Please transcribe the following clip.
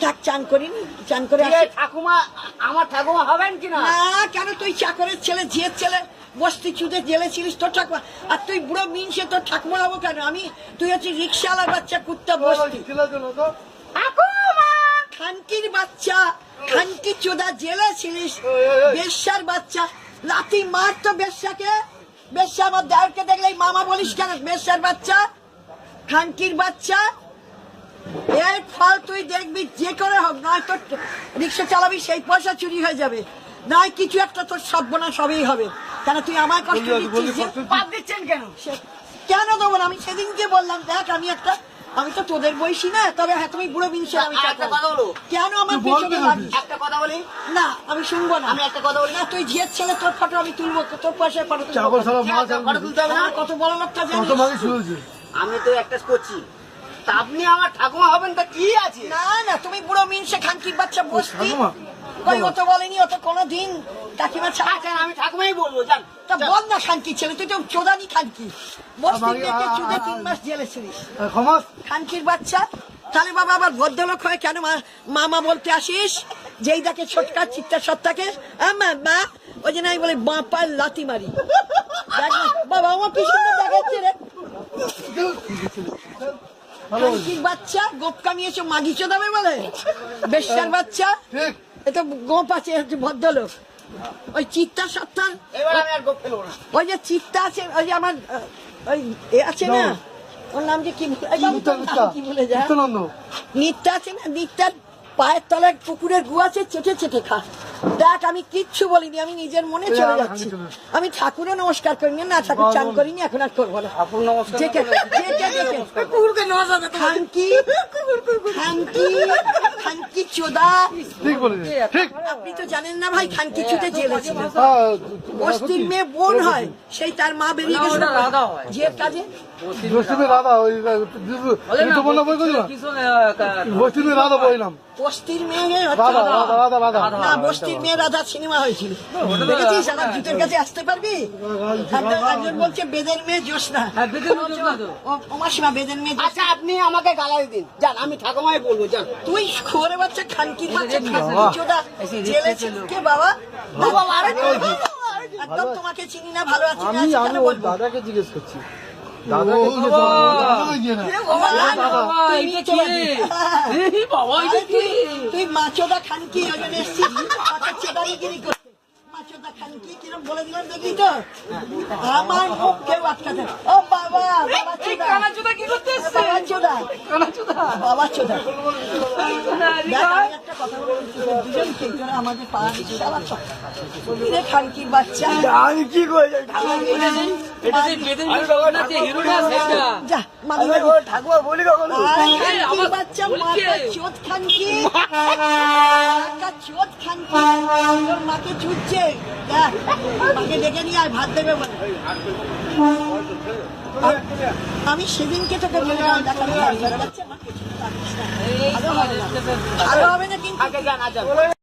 থাক, চান করিনি, চান করে আসি। ঠাকুমা আমার ঠাকুমা হবেন কিনা? না কেন, তুই চাকরের ছেলে, ঝিয়ের ছেলে, বস্তি চুদে জেলে ছিলিস, তোর ঠাকুমা। আর তুই বুড়ো মিনসে, তোর ঠাকুমা হবো কেন আমি? তুই হচ্ছে রিক্সাওয়ালার বাচ্চা, কুত্তা বস্তি। খানকির বাচ্চা, খানকি চোদা, জেলে ছিলিস, বেশ্যার বাচ্চা, লাথি মার তো বেশ্যাকে। বেশ্যা আমার দেওরকে দেখলেই মামা বলিস কেন? বেশ্যার বাচ্চা, খানকির বাচ্চা। এর ফল তুই দেখবি যে করে হোক, নয় তোর রিক্সা চালাবি সেই পয়সা চুরি হয়ে যাবে, নয় কিছু একটা তোর সর্বনাশ হবেই হবে। কেন তুই আমার কষ্ট দিচ্ছিস? বাদ দিচ্ছেন কেন? কেন দেবো না? আমি সেদিনকে বললাম, দেখ আমি তো তোদের বয়সী না, তবে হ্যাঁ তুমি বুড়ো মিনছে। আমি একটা কথা বলো, কেন আমার পেছনে লাগিস? একটা কথা বলি না, আমি শুনবো না। আমি একটা কথা বলি না, তুই ঝিয়ের ছেলে, তোর ফটো আমি তুলবো, তোর পয়সায় ফটো তুলবো। ফটো তুলতে হবে না। কত বড় লোকটা জানিস? আমি তো একটা করছি, তা আপনি আমার ঠাকুমা হবেন, তা কি আছে? না না, তুমি বুড়ো মিনসে খানকির বাচ্চা বসতি। কই অত বলেনি, অত কোনোদিন কাকিমা আচ্ছা, আমি ঠাকুমাই বলবো, জান। তা বল না, খানকি ছেলে, তুই তো চোদানি খানকি, বস্তির মেয়েকে চুদে 3 মাস জেলে ছিলিস, খানকির বাচ্চা। তাহলে বাবা আবার ভদ্রলোক হয়ে কেন মামা বলতে আসিস? যেই দেখে ছোটকা চিত্তা সত্তাকে মা, ওই জন্য আমি বলি বাপার লাথি মারি। দেখ না, বাবা আমার পিছনে দেখাচ্ছে রে, খানকির বাচ্চা, গোপ কামিয়েছো, মাগি চোদাবে বলে, বেশ্যার বাচ্চা। এটা গোপ আছে, ভদ্রলোক। ওই চিত্তা সত্তার, এবার আমি আর গোপ ফেলবো না। ওই যে চিত্তা আছে, ওই যে আমার ওই এ আছে না, ওর নাম যে কি, কি বলে যায়, নিত্যা আছে না, নিত্যার পায়ের তলায় পুকুরের গু আছে, চেটে চেটে খা। দেখ আমি কিচ্ছু বলিনি, আমি নিজের মনে চলে যাচ্ছি। আমি ঠাকুরও নমস্কার করিনি, না ঠাকুর চান করিনি, এখন আর করবো না। খানকি খানকি খানকি চোদা। আপনি তো জানেন না ভাই, খানকি চুদে জেলে ছিল, বস্তির মেয়ে বোন হয়, সেই তার মা বেরিয়ে গেছে যে কাজে। বস্তির মেয়ে না, বস্তির মেয়ে রাধা সিনেমা হয়েছিল, দেখেছিস? আমার জুতের কাছে আসতে পারবি? একজন বলছে বেদের মেয়ে জোসনা, ওমাসীমা বেদের মেয়ে। আচ্ছা, আপনি আমাকে গালারি দিন, জান, আমি ঠাকুমাই বলবো, জান। তুই খোরে বাচ্চা, খানকির বাচ্চা, চোদা জেলে ছিল কে বাবা? একদম তোমাকে চিনি না, ভালো আছি না, আমি ওর দাদাকে জিজ্ঞেস করছি। তুই মাচোদা খানকি, ওই জন্য এসছিস চোদাগিরি করতে। মাচোদা খানকি কিরম বলে দিলাম, দেখলি তো? আমার মুখ কেউ আটকাতে। ও বাবা, বাবা চোদা, বাবা চোদা, বাবা চোদা। একটা কথা বলছি, দুজনকে তোরা আমাদের পাড়া খানকির বাচ্চা। আমি কি করে ঠাকুমা বলি কখনো? বাচ্চা চোদ খানকি, চোদ খানকি, তোর মাকে ছুটছে, মাকে ডেকে নিয়ে আয়, ভাত দেবে বলে। আমি সেদিনকে তোকে বললাম, ভালো হবে না কিন্তু।